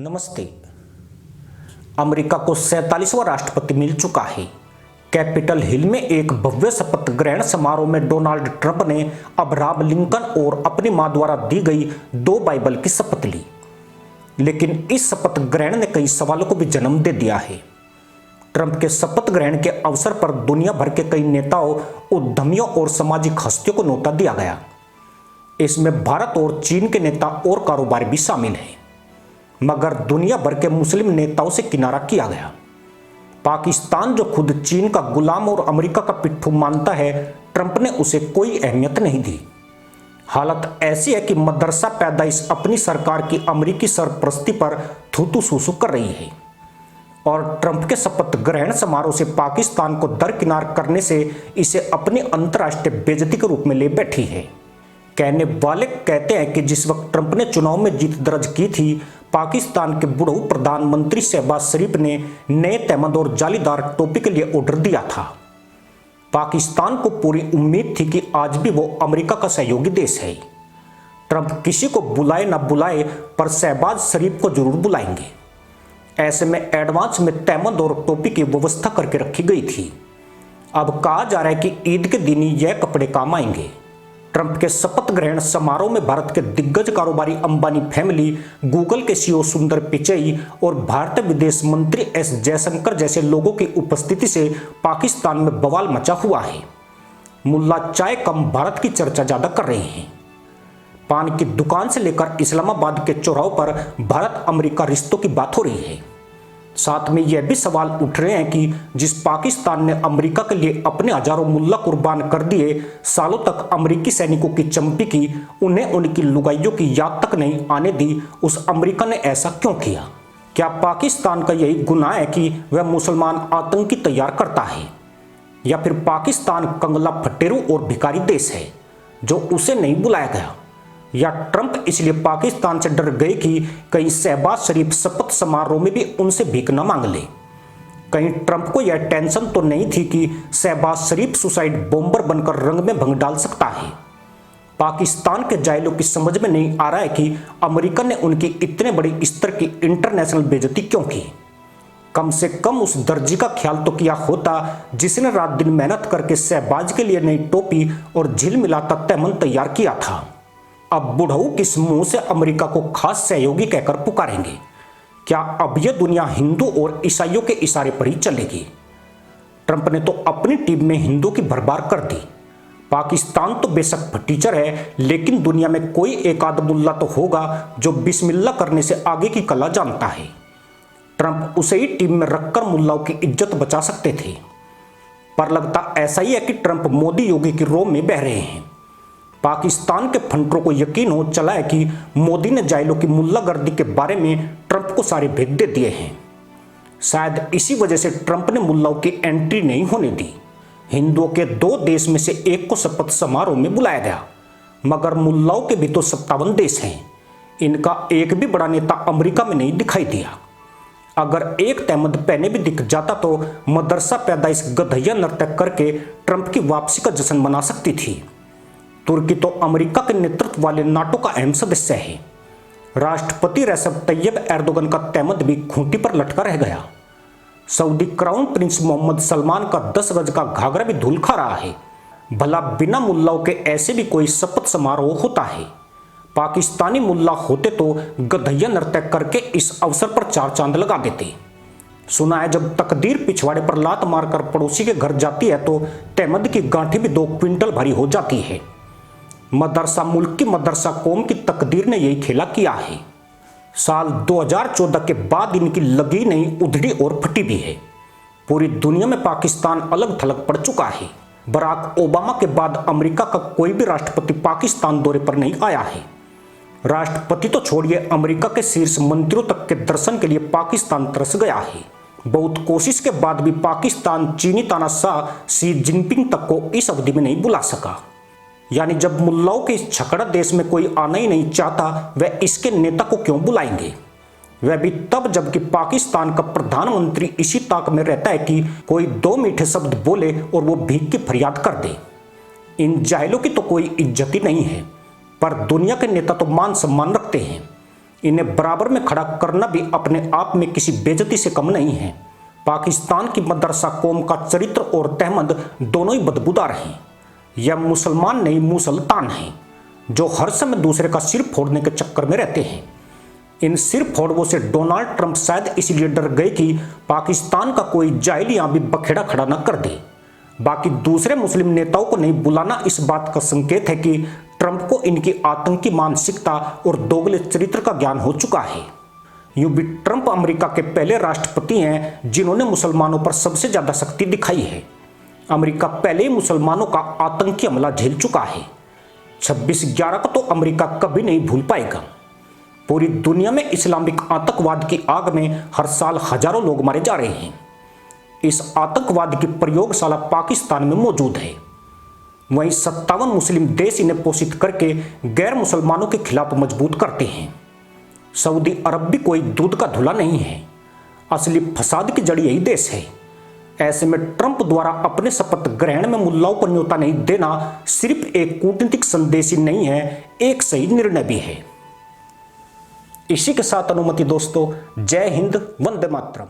नमस्ते। अमेरिका को 47वां राष्ट्रपति मिल चुका है। कैपिटल हिल में एक भव्य शपथ ग्रहण समारोह में डोनाल्ड ट्रंप ने अब्राहम लिंकन और अपनी मां द्वारा दी गई 2 बाइबल की शपथ ली। लेकिन इस शपथ ग्रहण ने कई सवालों को भी जन्म दे दिया है। ट्रंप के शपथ ग्रहण के अवसर पर दुनिया भर के कई नेताओं, उद्यमियों और सामाजिक हस्तियों को न्योता दिया गया। इसमें भारत और चीन के नेता और कारोबारी भी शामिल हैं, मगर दुनिया भर के मुस्लिम नेताओं से किनारा किया गया। पाकिस्तान, जो खुद चीन का गुलाम और अमेरिका का पिट्ठू मानता है, ट्रंप ने उसे कोई अहमियत नहीं दी। हालत ऐसी है कि मदरसा पैदाइश अपनी सरकार की अमेरिकी सरपरस्ती पर थूथू सूसू कर रही है और ट्रंप के शपथ ग्रहण समारोह से पाकिस्तान को दरकिनार करने से इसे अपनी अंतर्राष्ट्रीय बेइज्जती के रूप में ले बैठी है। कहने वाले कहते हैं कि जिस वक्त ट्रंप ने चुनाव में जीत दर्ज की थी, पाकिस्तान के बुढ़ऊ प्रधानमंत्री शहबाज शरीफ ने नए तहमद और जालीदार टोपी के लिए ऑर्डर दिया था। पाकिस्तान को पूरी उम्मीद थी कि आज भी वो अमेरिका का सहयोगी देश है। ट्रंप किसी को बुलाए ना बुलाए, पर शहबाज शरीफ को जरूर बुलाएंगे। ऐसे में एडवांस में तहमद और टोपी की व्यवस्था करके रखी गई थी। अब कहा जा रहा है कि ईद के दिन ही यह कपड़े काम आएंगे। ट्रंप के शपथ ग्रहण समारोह में भारत के दिग्गज कारोबारी अंबानी फैमिली, गूगल के सीईओ सुंदर पिचई और भारतीय विदेश मंत्री एस जयशंकर जैसे लोगों की उपस्थिति से पाकिस्तान में बवाल मचा हुआ है। मुल्ला चाय कम भारत की चर्चा ज्यादा कर रहे हैं। पान की दुकान से लेकर इस्लामाबाद के चौराहों पर भारत अमेरिका रिश्तों की बात हो रही है। साथ में यह भी सवाल उठ रहे हैं कि जिस पाकिस्तान ने अमेरिका के लिए अपने हजारों मुल्ला कुर्बान कर दिए, सालों तक अमेरिकी सैनिकों की चंपी की, उन्हें उनकी लुगाइयों की याद तक नहीं आने दी, उस अमेरिका ने ऐसा क्यों किया? क्या पाकिस्तान का यही गुनाह है कि वह मुसलमान आतंकी तैयार करता है, या फिर पाकिस्तान कंगला फटेरू और भिखारी देश है जो उसे नहीं बुलाया गया? या ट्रंप इसलिए पाकिस्तान से डर गए कि कहीं शहबाज शरीफ शपथ समारोह में भी उनसे भीख न मांग ले? कहीं ट्रंप को यह टेंशन तो नहीं थी कि शहबाज शरीफ सुसाइड बॉम्बर बनकर रंग में भंग डाल सकता है? पाकिस्तान के जाहिलों की समझ में नहीं आ रहा है कि अमेरिका ने उनकी इतने बड़ी स्तर की इंटरनेशनल बेइज्जती क्यों की। कम से कम उस दर्जी का ख्याल तो किया होता जिसने रात दिन मेहनत करके शहबाज के लिए नई टोपी और झिलमिलाता तहमद तैयार किया था। अब बुढ़ऊ किस मुंह से अमेरिका को खास सहयोगी कहकर पुकारेंगे? क्या अब यह दुनिया हिंदू और ईसाइयों के इशारे पर ही चलेगी? ट्रंप ने तो अपनी टीम में हिंदू की भरमार कर दी। पाकिस्तान तो बेशक फटीचर है, लेकिन दुनिया में कोई एक आध मुल्ला तो होगा जो बिस्मिल्लाह करने से आगे की कला जानता है। ट्रंप उसे ही टीम में रखकर मुल्लाओं की इज्जत बचा सकते थे, पर लगता ऐसा ही है कि ट्रंप मोदी योगी की रोम में बह रहे हैं। पाकिस्तान के फंटरों को यकीन हो चला है कि मोदी ने जाहिलों की मुल्लागर्दी के बारे में ट्रंप को सारे भेद दे दिए हैं। शायद इसी वजह से ट्रंप ने मुल्लाओं की एंट्री नहीं होने दी। हिंदुओं के 2 देश में से एक को शपथ समारोह में बुलाया गया, मगर मुल्लाओं के भी तो 57 देश हैं। इनका एक भी बड़ा नेता अमेरिका में नहीं दिखाई दिया। अगर एक तहमद पहने भी दिख जाता तो मदरसा पैदाइश गधैया नर्तक करके ट्रंप की वापसी का जश्न मना सकती थी। तुर्की तो अमेरिका के नेतृत्व वाले नाटो का अहम सदस्य है। राष्ट्रपति रेसेप तैयब एर्दोगन का तहमद भी खूंटी पर लटका रह गया। Saudi crown prince Mohammed Salman का 10 गज का घाघरा भी धूल खा रहा है। भला बिना मुल्लाओं के ऐसे भी कोई शपथ समारोह होता है? पाकिस्तानी मुल्ला होते तो गधैया नर्तक करके इस अवसर पर 4 चांद लगा देते। सुना है जब तकदीर पिछवाड़े पर लात मारकर पड़ोसी के घर जाती है तो तहमद की गांठी भी 2 क्विंटल भारी हो जाती है। मदरसा मुल्क की मदरसा कौम की तकदीर ने यही खेला किया है। साल 2014 के बाद इनकी लगी नहीं उधड़ी और फटी भी है। पूरी दुनिया में पाकिस्तान अलग थलग पड़ चुका है। बराक ओबामा के बाद अमेरिका का कोई भी राष्ट्रपति पाकिस्तान दौरे पर नहीं आया है। राष्ट्रपति तो छोड़िए, अमेरिका के शीर्ष मंत्रियों तक के दर्शन के लिए पाकिस्तान तरस गया है। बहुत कोशिश के बाद भी पाकिस्तान चीनी तानाशाह शी जिनपिंग तक को इस अवधि में नहीं बुला सका। यानी जब मुल्लाओं के इस छकड़ा देश में कोई आना ही नहीं चाहता, वह इसके नेता को क्यों बुलाएंगे? वह भी तब जबकि पाकिस्तान का प्रधानमंत्री इसी ताक में रहता है कि कोई 2 मीठे शब्द बोले और वो भीख की फरियाद कर दे। इन जाहिलों की तो कोई इज्जत ही नहीं है, पर दुनिया के नेता तो मान सम्मान रखते हैं। इन्हें बराबर में खड़ा करना भी अपने आप में किसी बेइज्जती से कम नहीं है। पाकिस्तान की मदरसा कौम का चरित्र और तहमद दोनों ही बदबूदार हैं। यह मुसलमान नहीं मुसलतान हैं, जो हर समय दूसरे का सिर फोड़ने के चक्कर में रहते हैं। इन सिर फोड़वों से डोनाल्ड ट्रंप शायद इसलिए डर गए कि पाकिस्तान का कोई जाहिल यहां भी बखेड़ा खड़ा न कर दे। बाकी दूसरे मुस्लिम नेताओं को नहीं बुलाना इस बात का संकेत है कि ट्रंप को इनकी आतंकी मानसिकता और दोगले चरित्र का ज्ञान हो चुका है। यूं भी ट्रंप अमेरिका के पहले राष्ट्रपति हैं जिन्होंने मुसलमानों पर सबसे ज्यादा सख्ती दिखाई है। अमेरिका पहले ही मुसलमानों का आतंकी हमला झेल चुका है। 26/11 को तो अमेरिका कभी नहीं भूल पाएगा। पूरी दुनिया में इस्लामिक आतंकवाद की आग में हर साल हजारों लोग मारे जा रहे हैं। इस आतंकवाद की प्रयोगशाला पाकिस्तान में मौजूद है। वहीं 57 मुस्लिम देश इन्हें पोषित करके गैर मुसलमानों के खिलाफ मजबूत करते हैं। सऊदी अरब भी कोई दूध का धुला नहीं है। असली फसाद की जड़ यही देश है। ऐसे में ट्रंप द्वारा अपने शपथ ग्रहण में मुल्लाओं को न्योता नहीं देना सिर्फ एक कूटनीतिक संदेश ही नहीं है, एक सही निर्णय भी है। इसी के साथ अनुमति दोस्तों, जय हिंद, वंदे मातरम।